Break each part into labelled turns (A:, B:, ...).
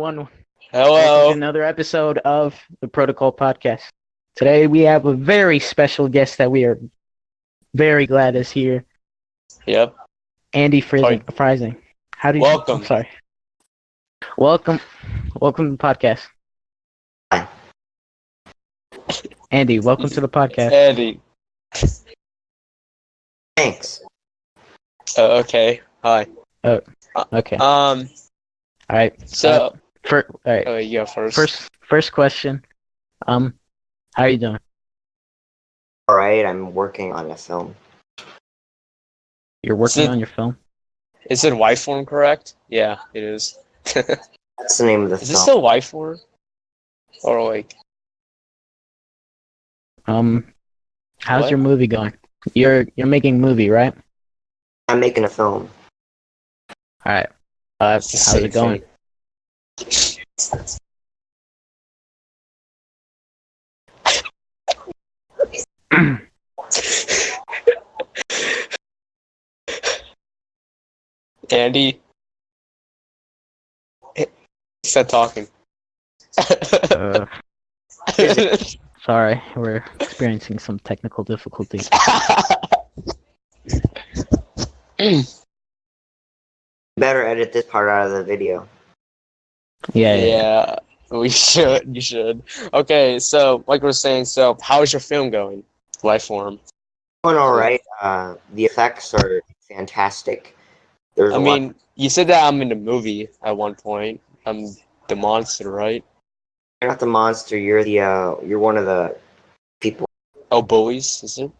A: everyone. Welcome to
B: Hello.
A: another episode of the Protocol Podcast. Today we have a very special guest that we are very glad is here.
B: Yep.
A: Andy
B: Sorry.
A: Frising. How do you? I'm
B: Welcome.
A: sorry. Welcome to the podcast.
C: Hi.
A: Andy, welcome to the podcast.
B: Eddie.
C: Thanks.
B: Okay. Hi.
A: Okay.
B: All
A: All right.
B: So,
A: All right.
B: you go first.
A: First question. How are you doing?
C: All right, I'm working on a film.
A: You're working
B: it-
A: on your film.
B: Is it Y form correct? Yeah, it is. Is
C: That's the name of the
B: it
C: film.
B: still Y form? Or like?
A: How's
B: What?
A: your movie going? You're making a movie, right?
C: I'm making a film.
A: All right.
B: It's the
A: How's
B: same
A: it going?
B: Andy. Stop talking.
A: Sorry, we're experiencing some technical difficulties.
C: Better edit this part out of the video.
A: Yeah.
B: Yeah, we should. You should. Okay, so like we were saying, so how's your film going? Y form.
C: Going all right. The effects are fantastic. There's
B: I
C: a lot.
B: mean, you said that I'm in the movie at one point. I'm the monster, right?
C: You're not the monster. You're you're one of the people.
B: Oh, bullies, is it?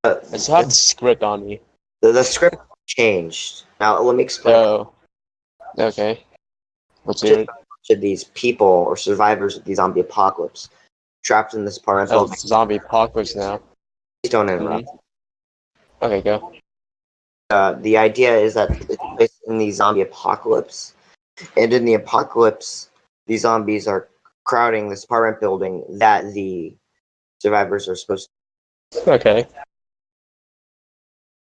C: Uh,
B: I still have the script on me.
C: the script changed. Now let me explain.
B: Oh, okay. Let's hear it.
C: To these people or survivors of the zombie apocalypse trapped in this part of
B: Oh,
C: film.
B: it's zombie apocalypse now.
C: Please don't interrupt.
B: Okay, go.
C: The idea is that it's based in the zombie apocalypse, and in the apocalypse, the zombies are crowding this apartment building that the survivors are supposed to
B: Okay.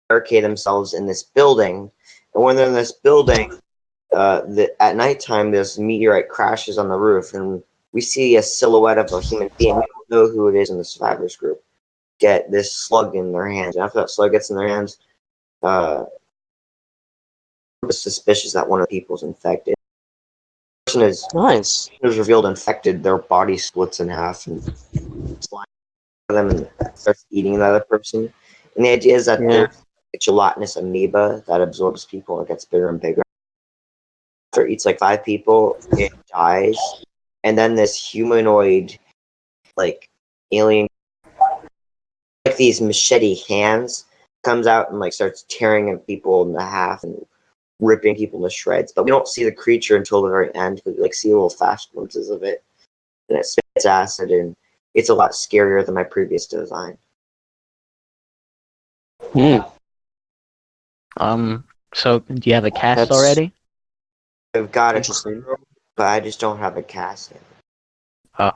C: barricade themselves in this building. And when they're in this building, at nighttime, this meteorite crashes on the roof, and we see a silhouette of a human being. We don't know who it is in the survivors group. Get this slug in their hands. And after that slug gets in their hands, it's suspicious that one of the people's infected. The person
B: Nice.
C: is revealed infected. Their body splits in half and slimes them and starts eating the other person. And the idea is that there's a gelatinous amoeba that absorbs people and gets bigger and bigger. After it eats like 5 people, it dies. And then this humanoid, like alien, like these machete hands, comes out and like starts tearing people in half and ripping people to shreds. But we don't see the creature until the very end. We like see little fast glimpses of it, and it spits acid, and it's a lot scarier than my previous design.
A: So do you have a cast
B: That's
A: already?
C: I've got a
B: interesting.
C: crew, but I just don't have a cast yet.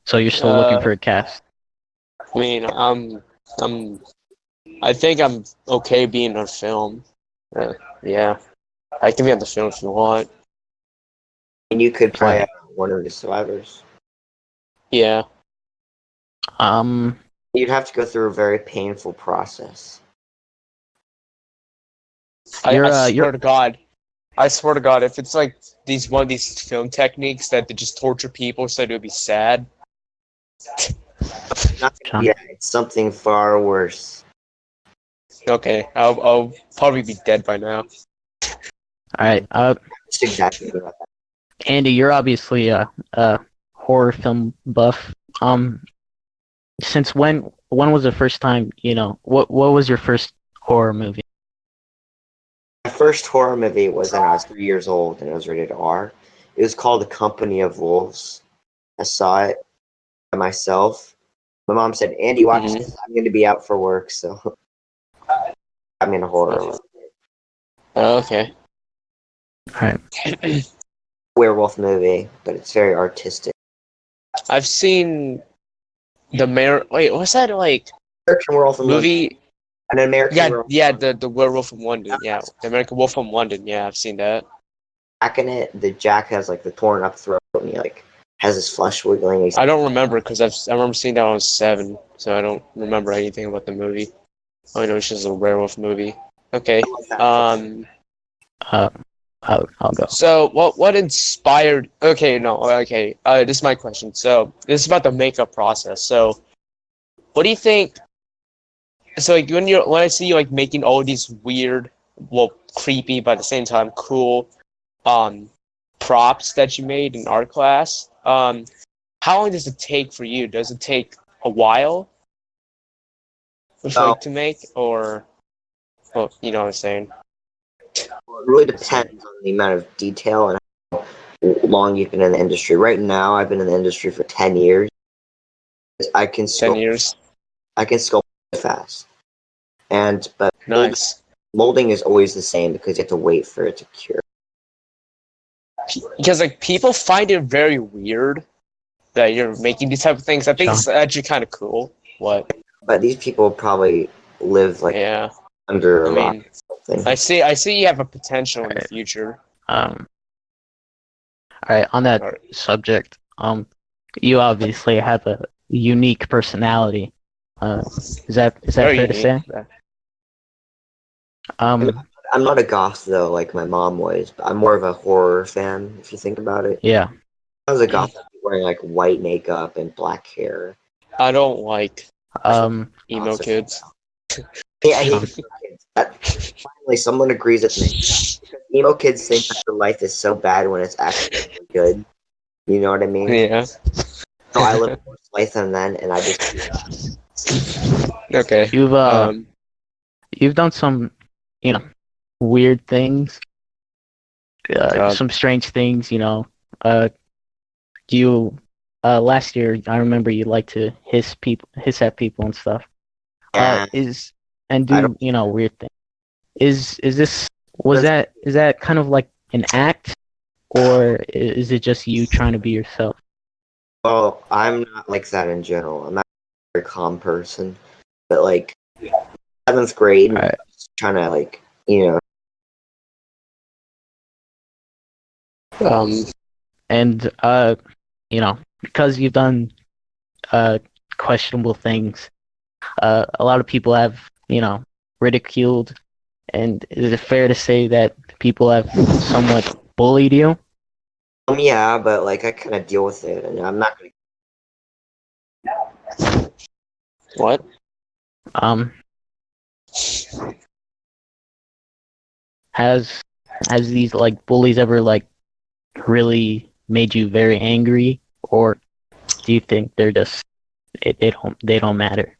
A: So you're still looking for a cast?
B: I mean, I think I'm okay being on film. Yeah, I can be on the film if you want.
C: And you could play
A: Right.
C: one of the survivors.
B: Yeah.
C: You'd have to go through a very painful process.
B: I
A: You're-
B: swear to God. I swear to God, if it's like one of these film techniques that they just torture people so it would be sad.
A: John?
C: Yeah, it's something far worse.
B: Okay, I'll probably be dead by now.
A: All right.
C: That's exactly what that.
A: Andy, you're obviously a horror film buff. Since when was the first time, what was your first horror movie?
C: My first horror movie was when I was 3 years old, and it was rated R. It was called The Company of Wolves. I saw it by myself. My mom said, "Andy, watch
B: Mhm.
C: this. I'm going to be out for work," so I'm in a horror
B: Okay.
A: All right.
C: werewolf movie, but it's very artistic.
B: I've seen wait, what's that like
C: American Werewolf in London.
B: movie?
C: An American Werewolf.
B: Yeah, the werewolf from London. Yeah, the American Wolf from London. Yeah, I've seen that.
C: Jack in it. The Jack has like the torn up throat, and he like has his flesh wiggling. He's
B: I don't remember because I remember seeing that when I was 7, so I don't remember anything about the movie. I know it's just a werewolf movie. Okay.
A: Uh, I'll go.
B: So what inspired? Okay, no. Okay. This is my question. So this is about the makeup process. So what do you think? So like when I see you like making all these weird, well, creepy but at the same time cool, props that you made in art class, how long does it take for you? Does it take a while,
C: No.
B: to make, or, well, you know what I'm saying?
C: It really depends on the amount of detail and how long you've been in the industry. Right now, I've been in the industry for 10 years. I can
B: 10
C: sculpt.
B: years.
C: I can sculpt fast, but
B: Nice.
C: molding is always the same because you have to wait for it to cure.
B: Because like people find it very weird that you're making these type of things. I think it's actually kind of cool. What?
C: But these people probably live like
B: Yeah.
C: under
B: I
C: a rock
B: mean,
C: or something.
B: I see you have a potential in the
A: Alright.
B: future.
A: All right, on that
B: Alright.
A: subject, you obviously have a unique personality. Is that
B: Very
A: fair to
B: unique.
A: say? Um,
C: I'm not a goth though, like my mom was. But I'm more of a horror fan, if you think about it.
A: yeah.
C: I was a goth wearing like white makeup and black hair.
B: I don't like
A: Um,
B: emo
C: Awesome.
B: kids.
C: Yeah, I hate emo kids. Finally, someone agrees with me. Emo kids think that their life is so bad when it's actually really good. You know what I mean?
B: Yeah.
C: So I live more life than then, and I just
B: Okay.
A: you've done some, weird things,
B: God.
A: some strange things. You, last year I remember you like to hiss at people and stuff.
C: yeah,
A: And
C: I
A: do weird things. Is that kind of like an act, or is it just you trying to be yourself?
C: well, I'm not like that in general. I'm not a very calm person, but like 7th grade,
A: Alright.
C: trying to
B: Um.
A: And because you've done questionable things, a lot of people have ridiculed. And is it fair to say that people have somewhat bullied you?
C: yeah, but like I kind of deal with it, and I'm not gonna.
B: What?
A: Um, has these like bullies ever like really made you very angry, or do you think they're just they don't matter?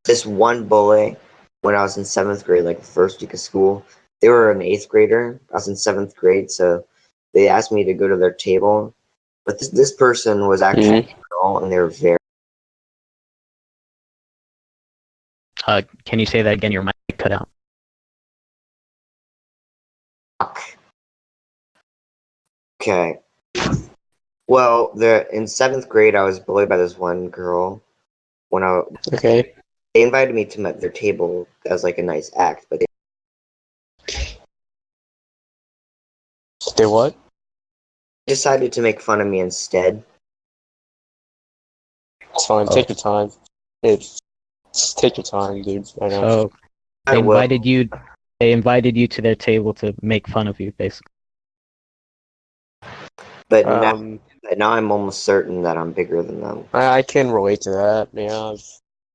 C: This one bully when I was in 7th grade, like the first week of school. They were an 8th grader. I was in 7th grade, so they asked me to go to their table. But this person was actually a girl, and they were very.
A: Can you say that again? Your mic cut out.
C: Okay. Well, in 7th grade, I was bullied by this one girl.
B: Okay.
C: They invited me to their table as like a nice act, but they
B: They what?
C: decided to make fun of me instead.
B: It's fine. Take your time. Just take your time, dude. I know.
A: So
C: I
A: they
C: will.
A: invited you to their table to make fun of you, basically.
C: But now I'm almost certain that I'm bigger than them.
B: I can relate to that. Yeah.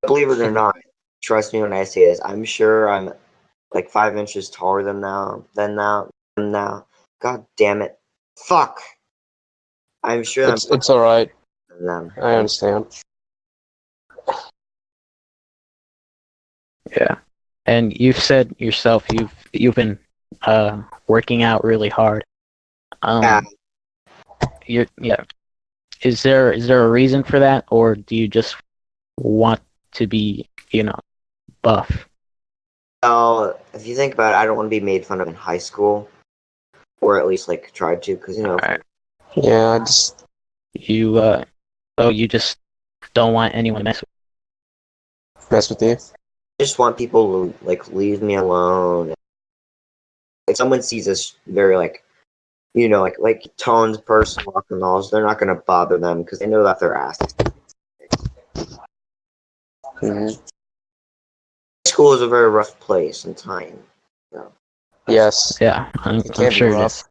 C: Believe it or not, trust me when I say this. I'm sure I'm like 5 inches taller than now. God damn it! Fuck! I'm sure
B: It's all right.
C: I'm them.
B: I understand.
A: Yeah. And you've said yourself you've been working out really hard.
C: Yeah.
A: Yeah. Is there a reason for that, or do you just want to be, buff?
C: Well, if you think about it, I don't want to be made fun of in high school, or at least like try to, because
A: Alright.
B: Yeah. Just
A: You just don't want anyone to
B: mess with you.
C: I just want people to like leave me alone. if someone sees us very like, like Tone's person walking malls, they're not gonna bother them because they know that they're asked.
B: Mhm.
C: School is a very rough place and time.
B: Yes,
A: Yeah,
B: it
A: I'm
B: can be
A: sure it
B: rough.
A: is.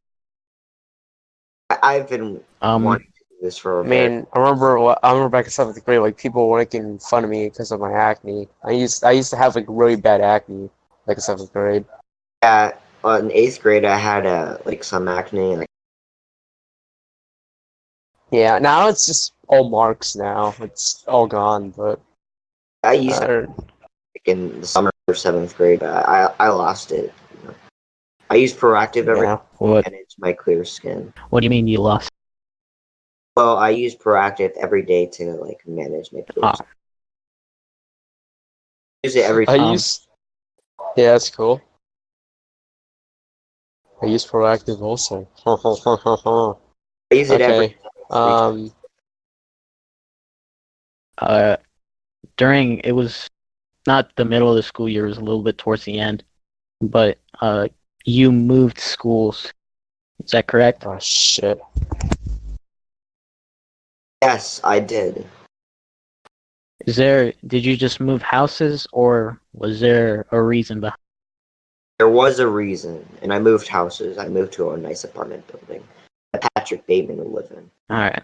C: I've been wanting to do this for a
B: I mean, I remember back in 7th grade, like people were making fun of me because of my acne. I used to have like really bad acne, like in 7th grade.
C: in 8th grade I had some acne. Like
B: Yeah, now it's just all marks. Now it's all gone. But
C: I used to
B: uh,
C: in the summer of 7th grade, but I lost it. I use Proactive every
B: yeah,
C: day
A: What
C: to manage my clear skin.
A: What do you mean you lost?
C: Well, I use Proactive every day to like manage my clear
A: Oh,
C: skin. Use it every
B: I
A: um,
B: use. Yeah, that's cool. I use Proactive also.
C: I use it every
B: Okay.
C: 3 times.
B: Um.
A: uh, during it was not the middle of the school year; it was a little bit towards the end. But you moved schools. Is that correct?
B: Oh shit.
C: Yes, I did.
A: Did you just move houses, or was there a reason behind?
C: There was a reason, and I moved houses. I moved to a nice apartment building that Patrick Bateman would live in.
A: All right.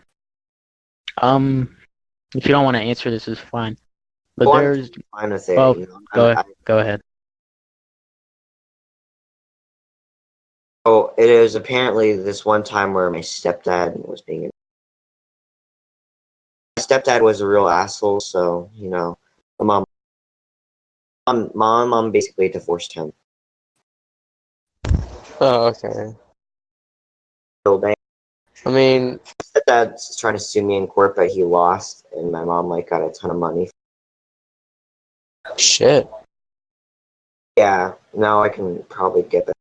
A: If you don't want to answer this, is fine. But
C: Well, I'm
A: there's
C: fine with it.
A: well,
C: You know,
A: go ahead.
C: oh, it is apparently this one time where my stepdad was being. My stepdad was a real asshole, so my mom basically divorced him.
B: Oh, okay.
C: Building.
B: I mean,
C: Stepdad's trying to sue me in court, but he lost, and my mom got a ton of money.
B: shit.
C: Yeah, now I can probably get that.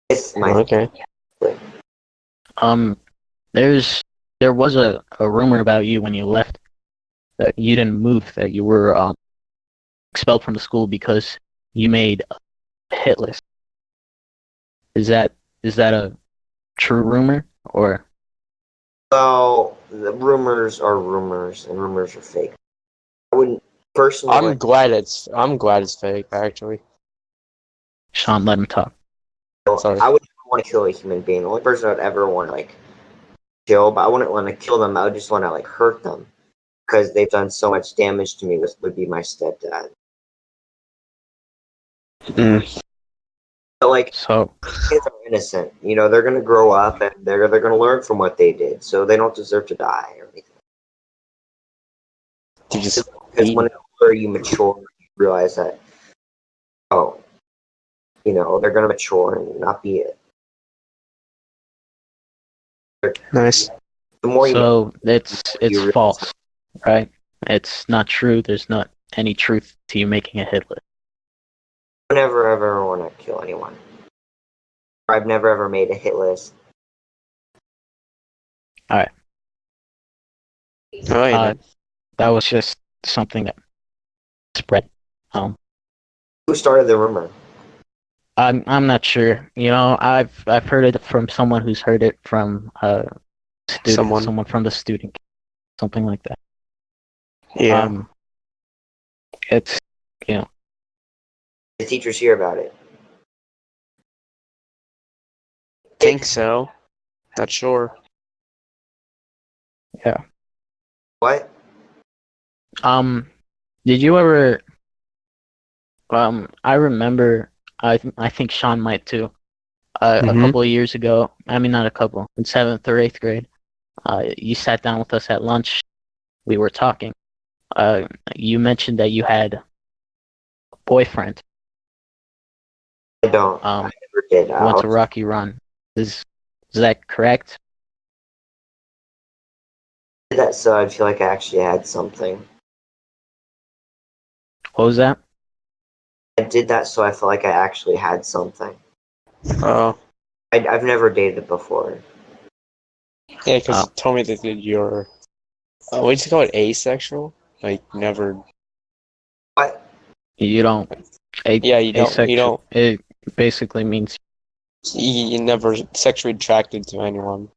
C: It's my
B: Okay.
A: Um, there was a rumor about you when you left that you didn't move, that you were expelled from the school because you made a hit list. Is that a true rumor or?
C: Well, the rumors are rumors, and rumors are fake. I wouldn't personally.
B: I'm glad it's fake. Actually,
A: Sean, let him talk.
B: sorry.
C: I wouldn't want to kill a human being. The only person I'd ever want to kill, but I wouldn't want to kill them. I would just want to hurt them because they've done so much damage to me. Would be my stepdad.
B: Mm.
C: But
A: So,
C: kids are innocent. They're gonna grow up and they're gonna learn from what they did, so they don't deserve to die or anything.
B: You just
C: Because when you mature, you realize that oh, they're gonna mature and not be it.
B: nice.
C: The more you know,
A: it's
C: you realize
A: false, right? It's not true. There's not any truth to you making a hit list.
C: I never ever want to kill anyone. I've never ever made a hit list.
B: Oh, yeah.
A: That was just something that spread.
C: Who started the rumor?
A: I'm not sure. I've heard it from someone who's heard it from
B: Someone.
A: someone from the student, something like that.
B: Yeah.
A: It's
C: The teachers hear about it.
B: Think so. Not sure.
A: yeah.
C: What?
A: Did you ever? I remember. I think Sean might too. A
B: Mm-hmm.
A: couple of years ago. I mean, not a couple. In 7th or 8th grade, you sat down with us at lunch. We were talking. You mentioned that you had a boyfriend.
C: I don't. I never did.
A: Went to Rocky Run. Is that correct?
C: I did that so I feel like I actually had something.
A: What was that?
C: I did that so I felt like I actually had something.
B: Oh.
C: I've never dated before.
B: Yeah, because
A: Oh.
B: you told me that you're. What do you call it? Asexual? Like never.
C: What?
A: You don't.
B: Yeah, you don't. You
A: Asexual.
B: don't.
A: Basically means
B: You never sexually attracted to anyone.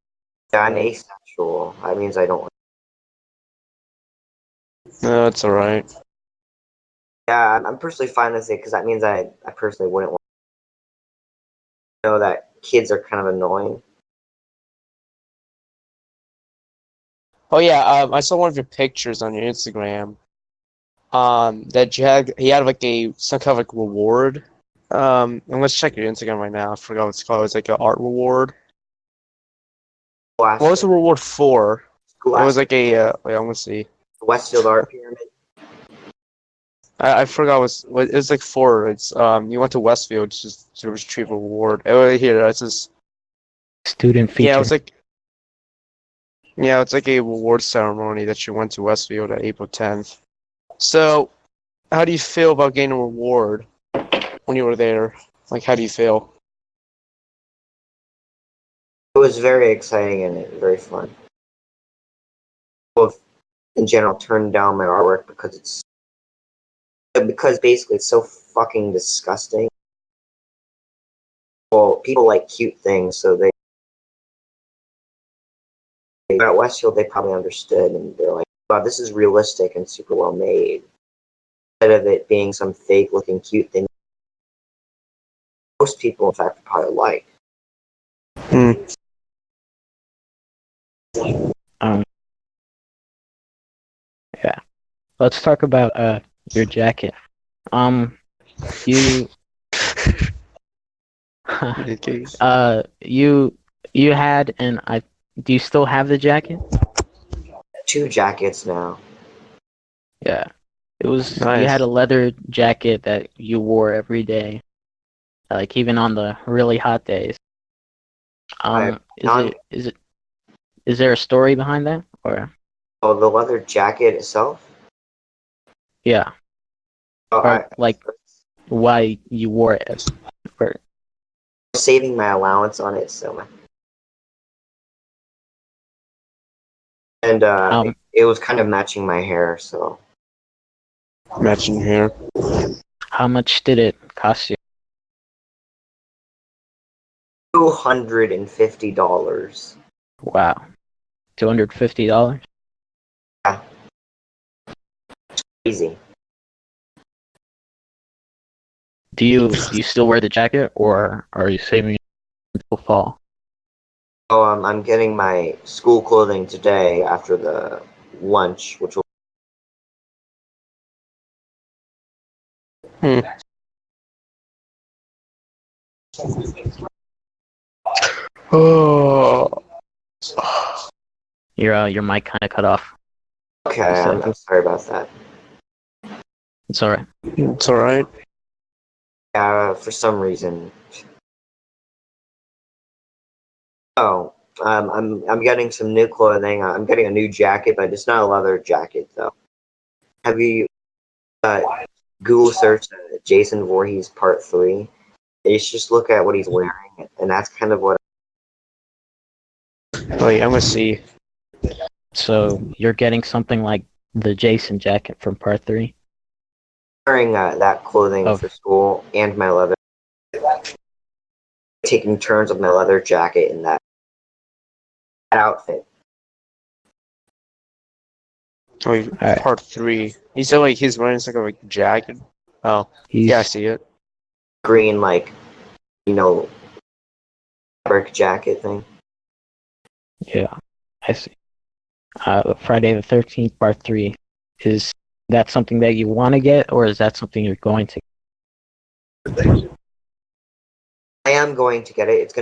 C: Yeah, I'm
B: Right.
C: asexual. That means I don't.
B: No, that's alright.
C: Yeah, I'm personally fine with it because that means I personally wouldn't want to know that kids are kind of annoying.
B: Oh yeah, I saw one of your pictures on your Instagram. That he had like some kind of like reward. And let's check your Instagram right now. I forgot what it's called. It's like an art reward. What was
C: Scholastic,
B: the reward for? It was
C: Scholastic,
B: like a wait, I'm gonna see.
C: Westfield Art Pyramid.
B: I forgot what it was like for. It's you went to Westfield just to retrieve a reward. Oh, right here, it's just
A: student
B: yeah,
A: feature.
B: it's like a reward ceremony that you went to Westfield at April 10th. So, how do you feel about getting a reward when you were there? Like, how do you feel?
C: It was very exciting and very fun. Both in general turned down my artwork because basically it's so fucking disgusting. Well, people like cute things, so they at Westfield they probably understood and they're like, "Wow, this is realistic and super well made." Instead of it being some fake looking cute thing, most people in fact probably like.
B: Hmm.
A: Um, yeah. Let's talk about your jacket. Um, you
B: Okay.
A: you had and I do you still have the jacket?
C: 2 jackets now.
A: Yeah. It was you had
B: Nice.
A: a leather jacket that you wore every day, like even on the really hot days.
C: I non
A: Is there a story behind that or
C: oh the leather jacket itself.
A: yeah,
C: Oh,
A: or
C: I
A: like why you wore it? Or,
C: was saving my allowance on it, so and
A: um,
C: it was kind of matching my hair, so
B: Matching hair.
A: how much did it cost you?
C: $250.
A: Wow, $250.
C: Yeah, easy.
A: Do you still wear the jacket or are you saving it until fall?
C: Oh, I'm getting my school clothing today after the lunch, which will.
B: Hmm. Oh.
A: Your mic kind of cut off.
C: Okay,
A: You said
C: I'm sorry about that.
A: it's all right.
B: It's alright.
C: For some reason. Oh, I'm getting some new clothing. I'm getting a new jacket, but it's not a leather jacket though. Have you uh, Google searched Jason Voorhees Part 3? You should just look at what he's wearing, and that's kind of what
B: Wait, I'm gonna see.
A: So you're getting something like the Jason jacket from Part 3
C: I'm wearing. That clothing for
A: of
C: school and my leather. Taking turns with my leather jacket in that outfit.
B: Wait,
A: all right.
B: part 3. He said like he's wearing some kind of like jacket. Oh, yeah, I
A: He's
B: see it.
C: Green, like, you know, fabric jacket thing.
A: yeah, I see. Friday the 13th Part 3 is that something that you want to get or is that something you're going to?
C: I am going to get it. It's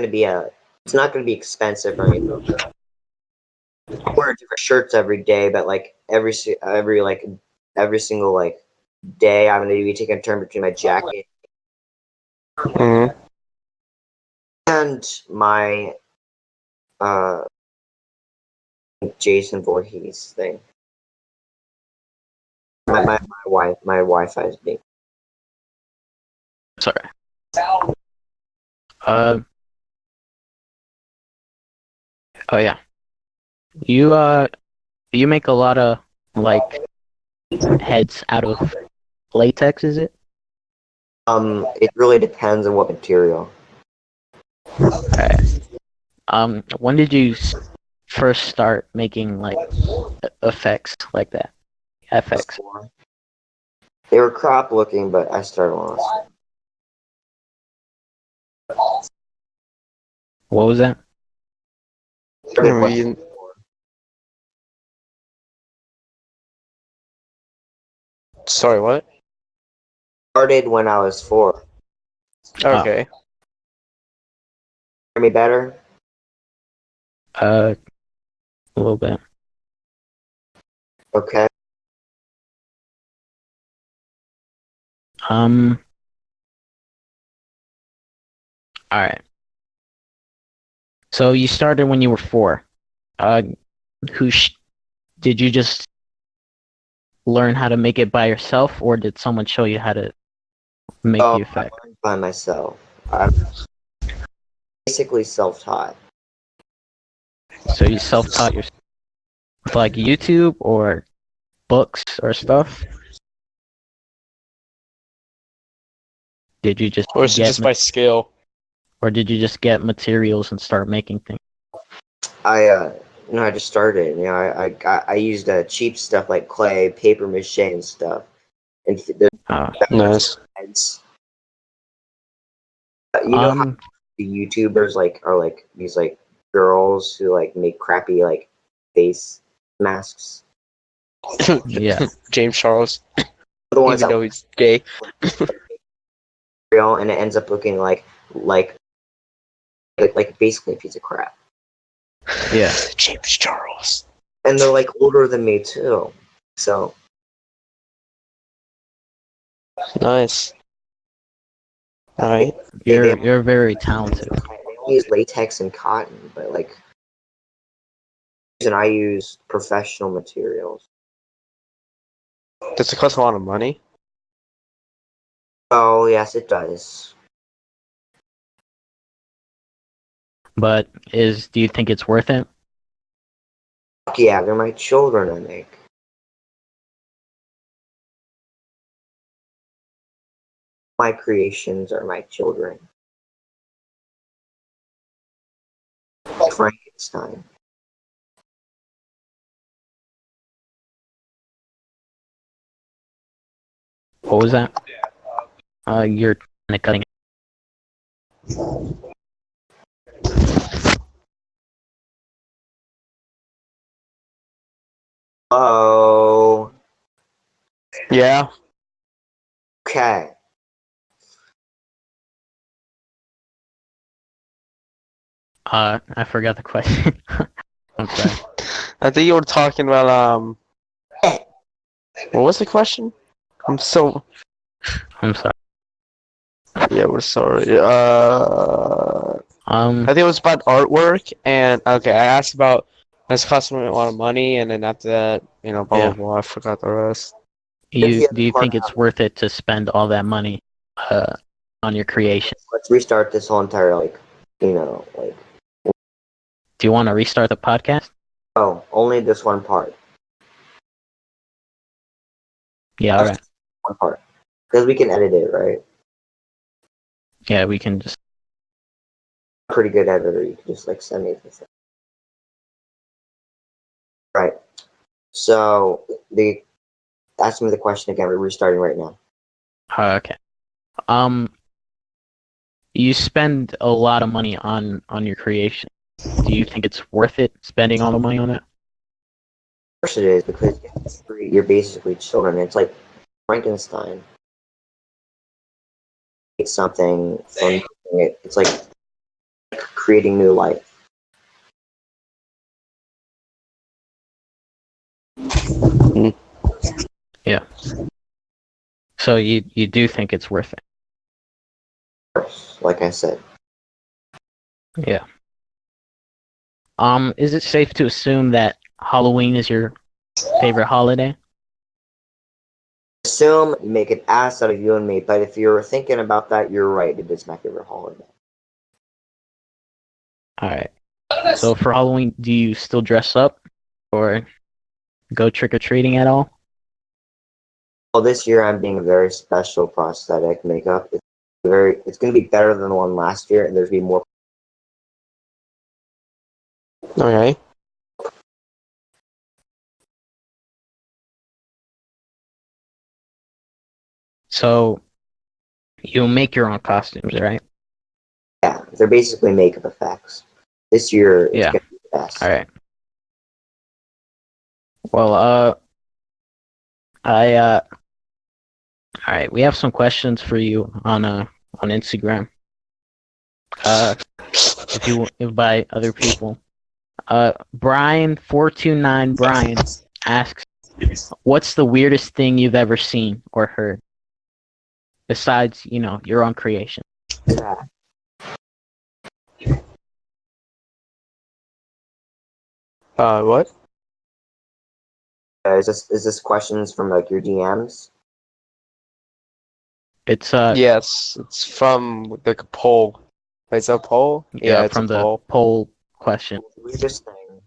C: not going to be expensive or anything. I wear different shirts every day, but like every single like day, I'm going to be taking a turn between my jacket
B: Hmm.
C: and my uh Jason Voorhees thing. My Wi-Fi is being.
A: Sorry. Uh oh yeah. You make a lot of like heads out of latex, is it?
C: It really depends on what material.
A: Alright. When did you first start making like effects like that? FX.
C: Before. They were crap looking, but I started on this.
A: What was that?
C: Started when-
B: mean, sorry, what?
C: started when I was 4.
B: Okay.
C: Hear me better?
A: A little bit.
C: Okay.
A: Alright. So you started when you were 4. Uh, who did you just learn how to make it by yourself, or did someone show you how to make the
C: I
A: effect?
C: learned by myself. I'm basically self-taught.
A: So you self-taught yourself with like YouTube or books or stuff? Did you just
B: Or is it
A: get
B: just by skill?
A: or did you just get materials and start making things?
C: I just started. I used cheap stuff like clay, paper mache, and stuff. And there's
B: Nice.
C: heads. How
A: Um,
C: the YouTubers are like these like girls who like make crappy like face masks.
A: yeah.
B: James Charles,
C: The ones
B: even
C: that
B: though he's gay.
C: real and it ends up looking like basically a piece of crap.
A: Yeah.
B: James Charles.
C: And they're like older than me too. So
B: Nice. All right.
A: You're very talented.
C: they use latex and cotton, but like and I use professional materials.
B: Does it cost a lot of money?
C: Oh yes, it does.
A: But do you think it's worth it?
C: Fuck yeah, they're my children I make. My creations are my children. Frankenstein.
A: What was that? You're kind of cutting.
C: Oh,
B: Yeah.
C: okay.
A: I forgot the question. I'm sorry.
B: I think you were talking about what was the question? I'm so
A: I'm sorry.
B: yeah, we're sorry.
A: Um,
B: I think it was about artwork and okay, I asked about does it cost me a lot of money and then after that, blah
A: Yeah.
B: blah blah, I forgot the rest.
C: The
A: do you
C: other part
A: think it's worth it to spend all that money on your creation?
C: let's restart this whole entire like
A: Do you want to restart the podcast?
C: only this one part.
A: Yeah, all right.
C: One part. Because we can edit it, right?
A: Yeah, we can just.
C: Pretty good editor. You can just like send me this. Right. So ask me the question again. We're restarting right now.
A: Okay. Um, you spend a lot of money on your creation. Do you think it's worth it spending all the money on it?
C: Of course it is because you're basically children. It's like Frankenstein. It's something from nothing. It's like creating new life.
A: Yeah. So you do think it's worth it?
C: Of course, like I said.
A: Yeah. Is it safe to assume that Halloween is your favorite holiday?
C: Assume you make an ass out of you and me, but if you're thinking about that, you're right. It is my favorite holiday.
A: All right. So for Halloween, do you still dress up or go trick or treating at all?
C: Well, this year I'm being a very special prosthetic makeup. It's going to be better than the one last year, and there's going to be more.
B: Okay.
A: So you'll make your own costumes, right?
C: Yeah, they're basically makeup effects. This year, it's
A: Yeah.
C: going to be the best.
A: All right. Well, all right. We have some questions for you on Instagram. If by other people. Brian429 Brian asks, "What's the weirdest thing you've ever seen or heard besides, your own creation?"
C: Yeah.
B: What?
C: Is this questions from like your DMs?
A: It's
B: Yes, it's from like a poll. Wait, it's a poll? Yeah, it's
A: from
B: a
A: the
B: poll.
A: poll question.
C: Weirdest thing.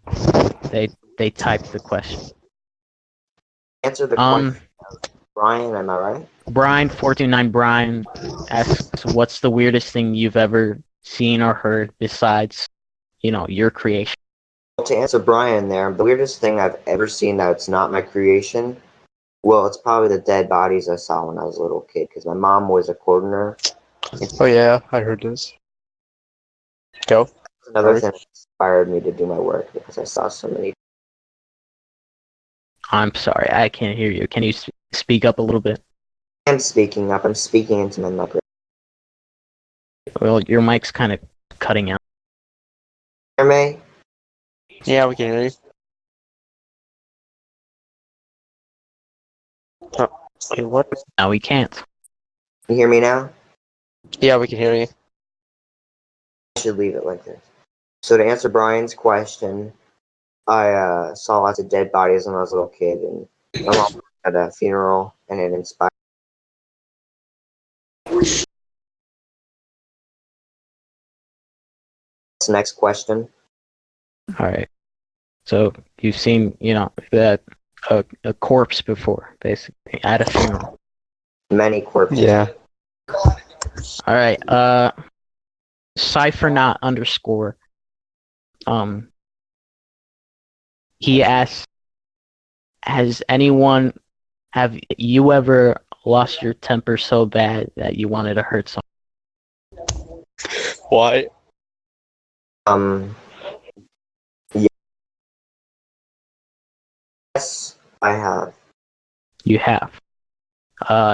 A: They typed the question.
C: Answer the question. Brian, am I right?
A: Brian429 Brian asks, "What's the weirdest thing you've ever seen or heard besides, your creation?"
C: Well, to answer Brian there, the weirdest thing I've ever seen that's not my creation, well, it's probably the dead bodies I saw when I was a little kid, because my mom was a coroner.
B: Oh yeah, I heard this. Go.
C: Another thing that inspired me to do my work, because I saw so many.
A: I'm sorry, I can't hear you. Can you speak up a little bit?
C: I'm speaking up. I'm speaking into my microphone.
A: Well, your mic's kind of cutting out.
C: Hear me?
B: Yeah, we can hear you. Wait, what?
A: No, we can't.
C: You hear me now?
B: Yeah, we can hear you.
C: I should leave it like this. So to answer Brian's question, I saw lots of dead bodies when I was a little kid, and my mom had a funeral, and it inspired. Next question.
A: All right. So you've seen, that a corpse before, basically, at a funeral.
C: Many corpses.
B: Yeah.
A: All right. Cyphernaut _ he asks, have you ever lost your temper so bad that you wanted to hurt someone?
B: Why?
C: Yes, I have.
A: You have.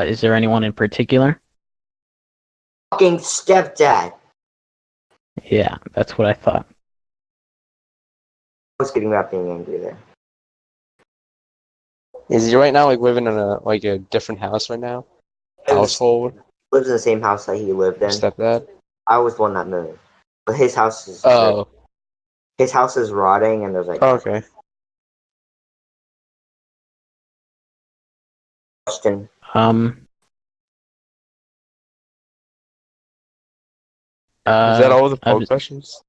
A: Is there anyone in particular?
C: Fucking stepdad.
A: Yeah, that's what I thought.
C: I was getting about being angry there.
B: Is he right now like living in a different house right now? Household?
C: Lives in the same house that he lived in.
B: Stepdad?
C: I was the one that moved, but his house is
B: Oh.
C: his house is rotting, and there's like
B: Okay.
C: question.
B: Is that all the poll questions?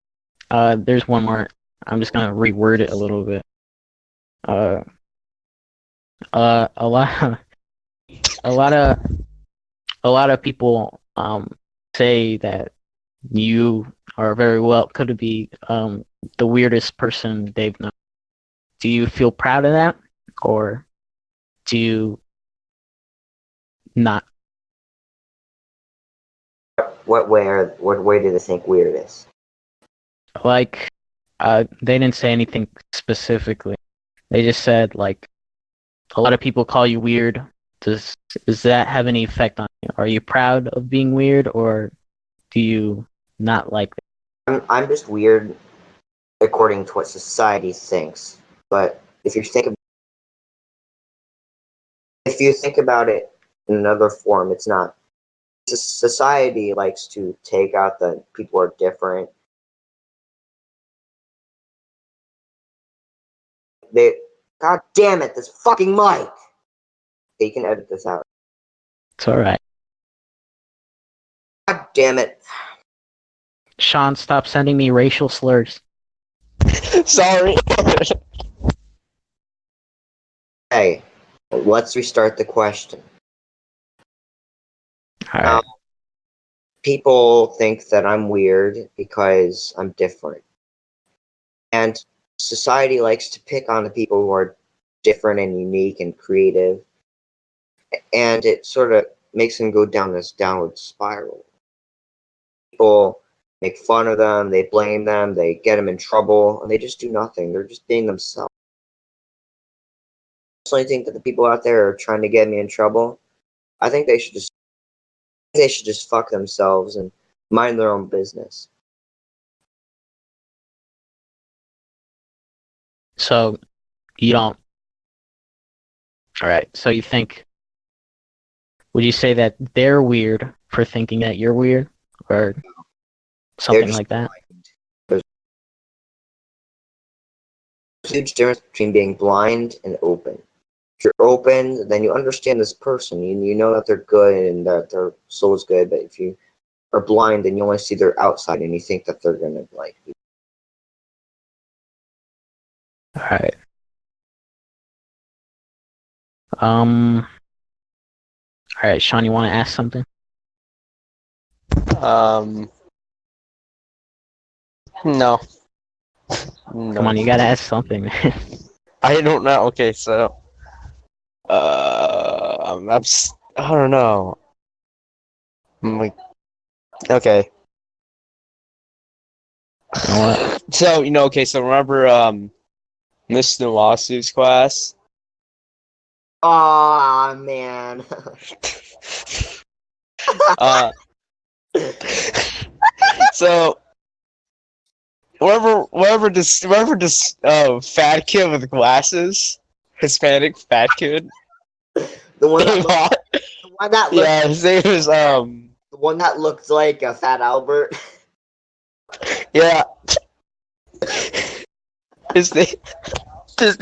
A: There's one more. I'm just gonna reword it a little bit. A lot of people say that you are very well could be the weirdest person they've known. Do you feel proud of that, or do you not?
C: What way do they think weird is?
A: Like, they didn't say anything specifically. They just said, like, a lot of people call you weird. Does that have any effect on you? Are you proud of being weird, or do you not like it?
C: I'm just weird according to what society thinks. But if you think about it in another form, it's not. Society likes to take out the people are different. God damn it, this fucking mic! They can edit this out.
A: It's alright.
C: God damn it.
A: Sean, stop sending me racial slurs.
B: Sorry.
C: Hey, let's restart the question.
A: All right.
C: People think that I'm weird because I'm different. And society likes to pick on the people who are different and unique and creative. And it sort of makes them go down this downward spiral. People make fun of them, they blame them, they get them in trouble, and they just do nothing. They're just being themselves. I personally think that the people out there are trying to get me in trouble. I think they should just fuck themselves and mind their own business.
A: So you don't. All right. So you think? Would you say that they're weird for thinking that you're weird, or something
C: just
A: like that?
C: There's a huge difference between being blind and open. If you're open, then you understand this person. You know that they're good and that their soul is good. But if you are blind, then you only see their outside and you think that they're gonna like.
A: All right. All right, Sean, you want to ask something?
B: No.
A: Come on, you gotta ask something, man.
B: I don't know. Okay, so I don't know. I'm like, okay.
A: You know what?
B: So okay. So remember, Miss Nawasu's class.
C: Aw, man.
B: So whoever this fat kid with glasses, Hispanic fat kid.
C: The one that
B: Came
C: looked,
B: on.
C: the one that looked,
B: Yeah, his name is
C: the one that looked like a Fat Albert.
B: yeah. His name is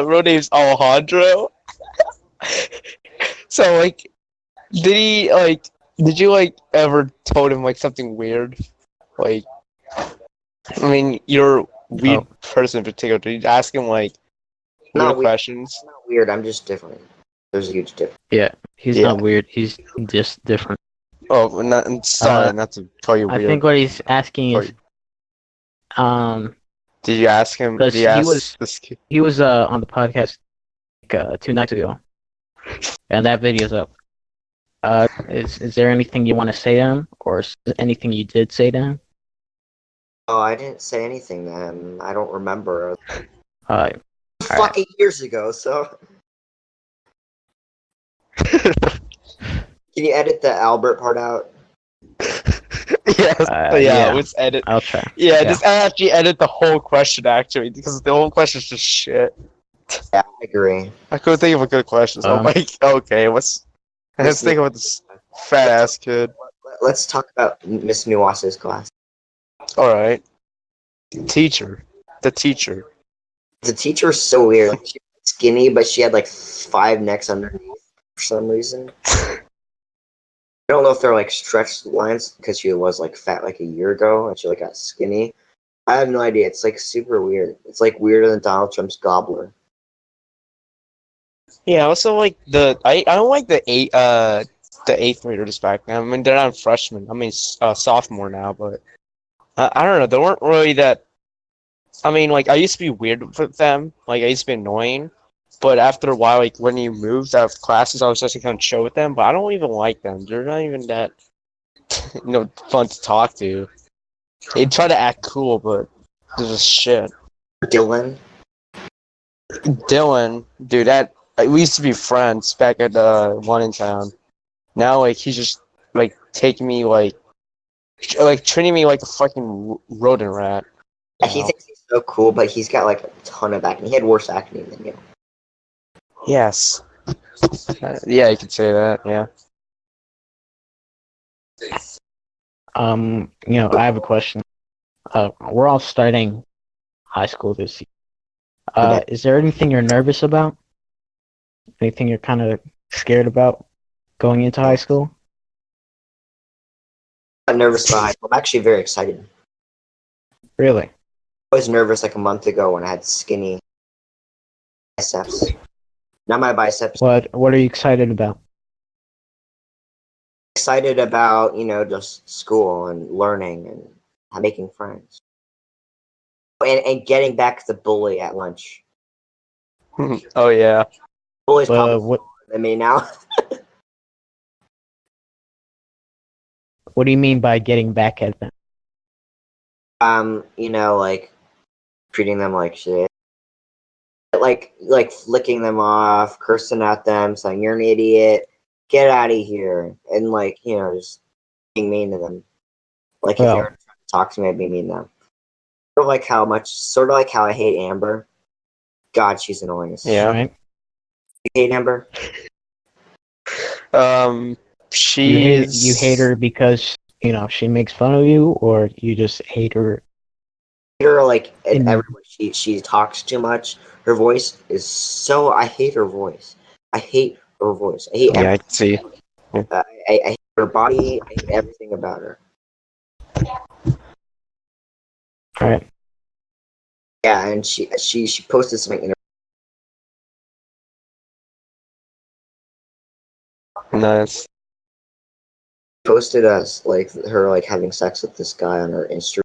B: real name's Alejandro. So like, did you like ever told him like something weird? Like, I mean, you're a weird person in particular. Did you ask him like weird
C: Not weird.
B: questions?
C: It's not weird. I'm just different. There's a huge difference.
A: Yeah, he's
B: Yeah.
A: not weird. He's just different.
B: Oh, sorry, not to call you
A: I
B: weird.
A: think what he's asking is,
B: Did you ask him? Did
A: because
B: you ask this kid?
A: he was on the podcast like, 2 nights ago, and that video's up. Is there anything you want to say to him, or anything you did say to him?
C: Oh, I didn't say anything to him. I don't remember.
A: Uh,
C: Fucking years ago, so. Can you edit the Albert part out?
B: Yes.
A: yeah.
B: Let's edit.
A: I'll try.
B: Yeah, just actually edit the whole question actually, because the whole question's just shit.
C: Yeah, I agree.
B: I couldn't think of a good question, so I'm like, okay, let's think about this fat ass kid.
C: Let's talk about Miss Nuace's class.
B: Alright. Teacher. The teacher.
C: The teacher is so weird. Like, she was skinny, but she had like 5 necks underneath for some reason. I don't know if they're like stretched lines because she was like fat like a year ago and she like got skinny. I have no idea. It's like super weird. It's like weirder than Donald Trump's gobbler.
B: Yeah, also like I don't like the eighth graders back then. I mean, they're not freshmen. I mean, sophomore now, but I don't know. They weren't really that. I mean, like I used to be weird with them. Like I used to be annoying, but after a while, like when you moved out of classes, I was just kind of chill with them. But I don't even like them. They're not even that fun to talk to. They try to act cool, but they're just shit.
C: Dylan.
B: Dylan, dude, we used to be friends back at one in town. Now, like he's just like taking me like treating me like a fucking rodent rat.
C: He thinks he's so cool, but he's got like a ton of acne. He had worse acne than you.
B: Yes. Yeah, you could say that. Yeah.
A: I have a question. We're all starting high school this year. Is there anything you're nervous about? Anything you're kind of scared about going into high school?
C: I'm not nervous about high school. I'm actually very excited.
A: Really?
C: I was nervous like a month ago when I had skinny biceps. Not my biceps.
A: What are you excited about?
C: excited about just school and learning and making friends and getting back the bully at lunch.
B: Oh yeah.
C: Bully's probably
A: What
C: I mean now.
A: What do you mean by getting back at them?
C: Like treating them like shit. Like flicking them off, cursing at them, saying you're an idiot, get out of here, and just being mean to them. Like if
A: Well,
C: you're trying to talk to me, I'd be mean to them. Sort of like how I hate Amber. God, she's annoying.
B: Yeah.
A: right?
C: You hate Amber?
A: You hate her because she makes fun of you, or you just hate her?
C: Her like in
A: In
C: every way. She talks too much. Her voice is so. I hate her voice. I hate her voice. I hate.
B: Yeah, I can see.
C: I hate her body. I hate everything about her.
A: all right.
C: Yeah, and she posted something.
B: Nice.
C: Posted us like her having sex with this guy on her Instagram.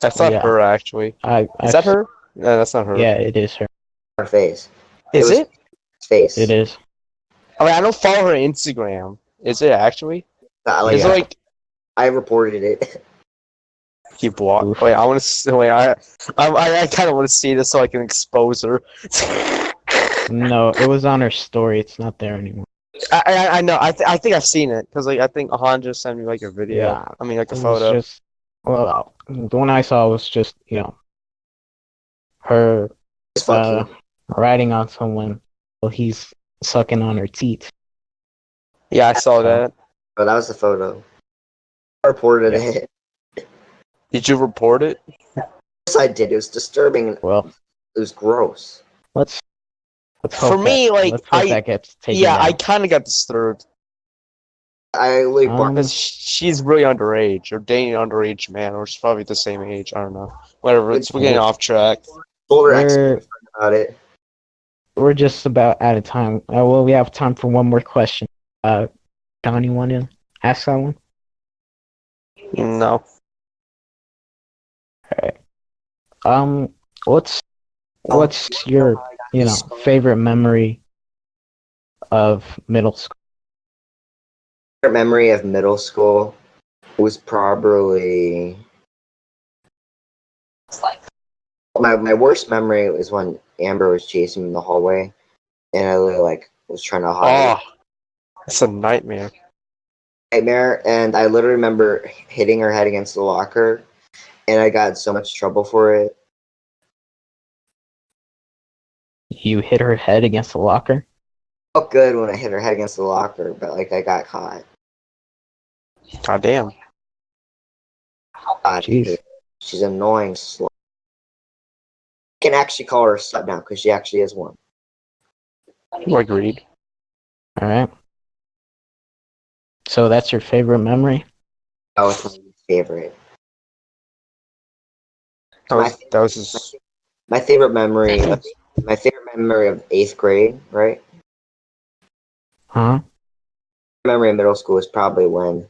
B: That's not
A: Yeah.
B: her actually.
A: Is
B: Is that her? No, that's not her.
A: Yeah, it is her.
C: Her face.
B: Is
C: was
B: it?
C: Face.
A: It is.
B: I mean, I don't follow her Instagram. Is it actually? Is it like
C: I reported it.
B: he blocked?
A: Oof.
B: Wait, I want to. Wait, I kind of want to see this so I can expose her.
A: No, it was on her story. It's not there anymore.
B: I know. I think I've seen it because I think Han just sent me like a video.
A: Yeah.
B: I mean like a
A: It was
B: photo.
A: just the one I saw was just her
C: It's fucking.
A: riding on someone while he's sucking on her teeth.
B: Yeah, I saw that.
C: Oh, that was the photo. I reported it.
B: Did you report it?
C: Yes, I did. It was disturbing.
A: Well,
C: It was gross.
A: let's
B: For me,
A: let's hope that gets taken
B: Yeah,
A: down.
B: I kind of got disturbed
C: I really
B: because she's really underage or dating an underage man, or she's probably the same age. I don't know. Whatever. We're getting off track.
C: told her ex-boyfriend about it.
A: We're just about out of time. Well, we have time for one more question. John, you want to ask that one?
B: No.
A: What's your favorite memory of middle school?
C: Memory of middle school was probably my worst memory was when Amber was chasing me in the hallway, and I literally was trying to hide.
B: Oh, that's a nightmare.
C: Nightmare, and I literally remember hitting her head against the locker, and I got in so much trouble for it.
A: You hit her head against the locker?
C: Felt good when I hit her head against the locker, but I got caught.
B: God damn.
C: God,
A: Jeez.
C: she's annoying. Slut. I can actually call her a slut now because she actually is one.
B: Agreed.
A: All right. So that's your favorite memory?
C: That was my favorite.
B: That was just...
C: My favorite memory. My favorite memory of 8th grade, right?
A: Huh?
C: Memory of middle school is probably when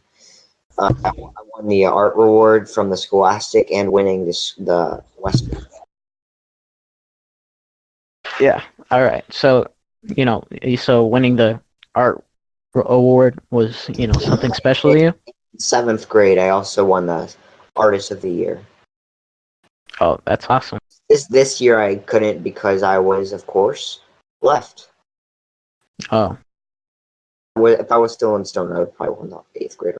C: I won the art reward from the Scholastic and winning the Western.
A: Yeah. All right. So, so winning the art award was, something special to you?
C: 7th grade, I also won the Artist of the Year.
A: Oh, that's awesome.
C: This year I couldn't because I was, of course, left.
A: Oh.
C: If I was still in Stone, I would probably won the 8th grade.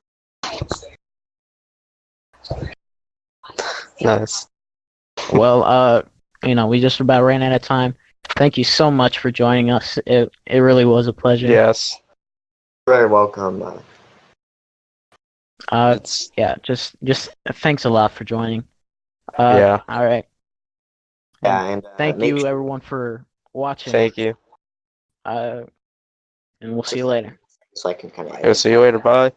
B: Nice.
A: Well, we just about ran out of time. Thank you so much for joining us. It really was a pleasure.
B: Yes.
C: You're very welcome.
A: Yeah, just thanks a lot for joining.
B: Yeah.
A: All right.
C: Yeah, and
A: Thank you everyone for watching.
B: Thank you.
A: And we'll see you later.
C: So I can kind of.
B: See you later. Bye.